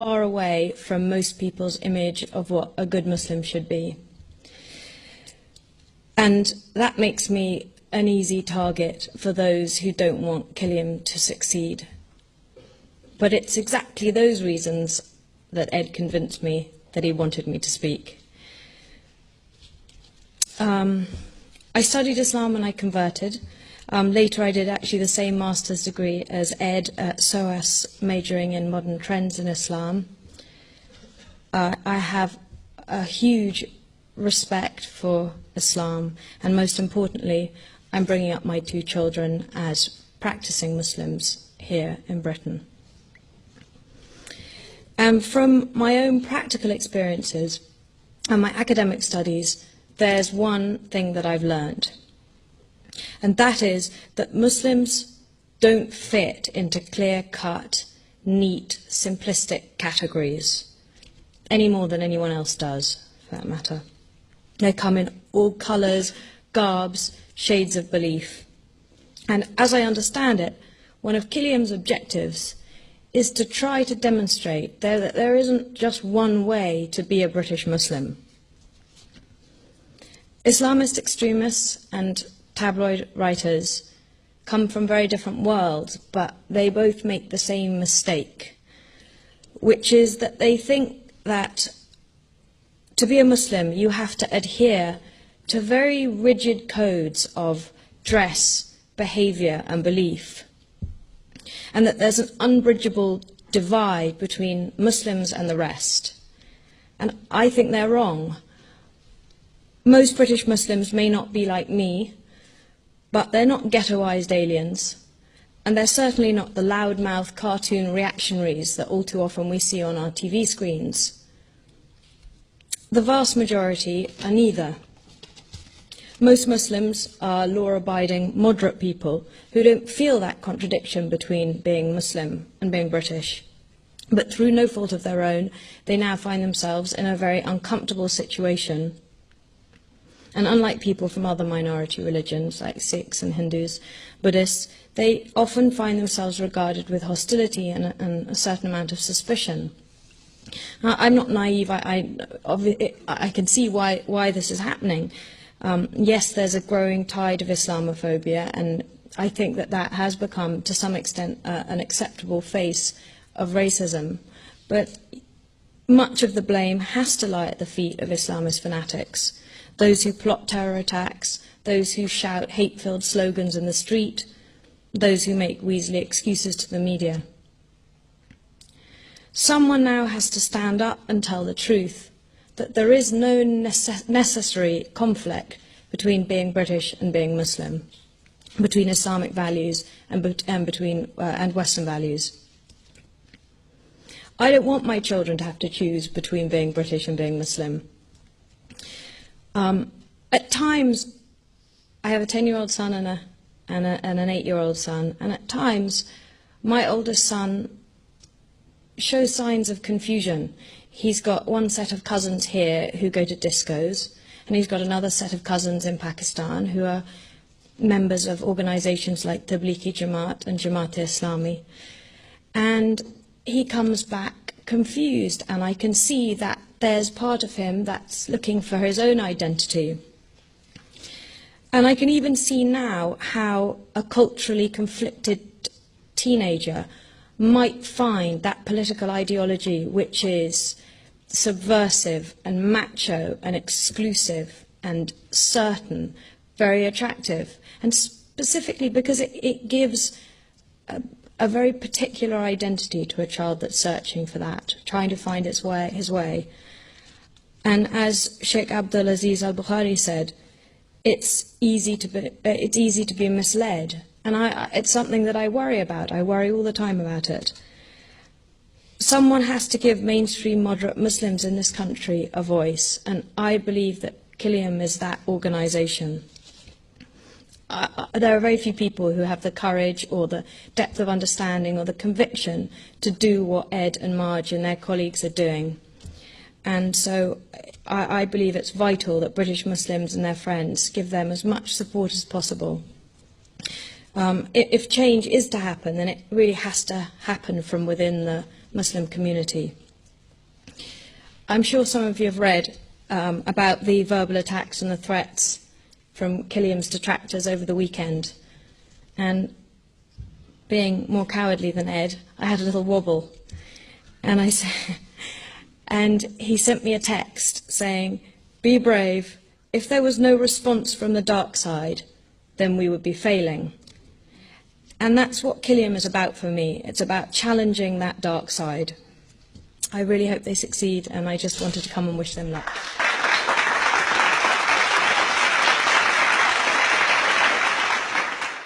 far away from most people's image of what a good Muslim should be. And that makes me an easy target for those who don't want Qilium to succeed. But it's exactly those reasons that Ed convinced me that he wanted me to speak. I studied Islam when I converted. Later I did actually the same master's degree as Ed at SOAS, majoring in modern trends in Islam. I have a huge respect for Islam, and most importantly, I'm bringing up my 2 children as practicing Muslims here in Britain. From my own practical experiences and my academic studies, there's one thing that I've learned, and that is that Muslims don't fit into clear-cut, neat, simplistic categories any more than anyone else does, for that matter. They come in all colours, garbs, shades of belief. And as I understand it, one of Qilium's objectives is to try to demonstrate that there isn't just one way to be a British Muslim. Islamist extremists and tabloid writers come from very different worlds, but they both make the same mistake, which is that they think that to be a Muslim you have to adhere to very rigid codes of dress, behaviour and belief, and that there's an unbridgeable divide between Muslims and the rest. And I think they're wrong. Most British Muslims may not be like me, but they're not ghettoised aliens, and they're certainly not the loudmouth cartoon reactionaries that all too often we see on our TV screens. The vast majority are neither. Most Muslims are law-abiding, moderate people who don't feel that contradiction between being Muslim and being British. But through no fault of their own, they now find themselves in a very uncomfortable situation. And unlike people from other minority religions like Sikhs and Hindus, Buddhists, they often find themselves regarded with hostility and a certain amount of suspicion. I'm not naive. I can see why this is happening. Yes, there's a growing tide of Islamophobia, and I think that has become, to some extent, an acceptable face of racism. But much of the blame has to lie at the feet of Islamist fanatics. Those who plot terror attacks, those who shout hate-filled slogans in the street, those who make weaselly excuses to the media. Someone now has to stand up and tell the truth, that there is no necessary conflict between being British and being Muslim, between Islamic values and Western values. I don't want my children to have to choose between being British and being Muslim. At times, I have a 10-year-old son and an 8-year-old son, and at times, my oldest son shows signs of confusion. He's got one set of cousins here who go to discos, and he's got another set of cousins in Pakistan who are members of organizations like Tablighi Jamaat and Jamaat-e-Islami. And he comes back confused, and I can see that there's part of him that's looking for his own identity. And I can even see now how a culturally conflicted teenager might find that political ideology which is subversive and macho and exclusive and certain very attractive, and specifically because it gives a very particular identity to a child that's searching for that, trying to find his way. And as Sheikh Abdul Aziz al-Bukhari said, it's easy to be misled, and it's something that I worry about. I worry all the time about it. Someone has to give mainstream moderate Muslims in this country a voice, and I believe that Qilium is that organisation. There are very few people who have the courage or the depth of understanding or the conviction to do what Ed and Marge and their colleagues are doing. And so I believe it's vital that British Muslims and their friends give them as much support as possible. If change is to happen, then it really has to happen from within the Muslim community. I'm sure some of you have read about the verbal attacks and the threats from Killiam's detractors over the weekend. And being more cowardly than Ed, I had a little wobble. And and he sent me a text saying, "Be brave. If there was no response from the dark side, then we would be failing." And that's what Killiam is about for me. It's about challenging that dark side. I really hope they succeed, and I just wanted to come and wish them luck.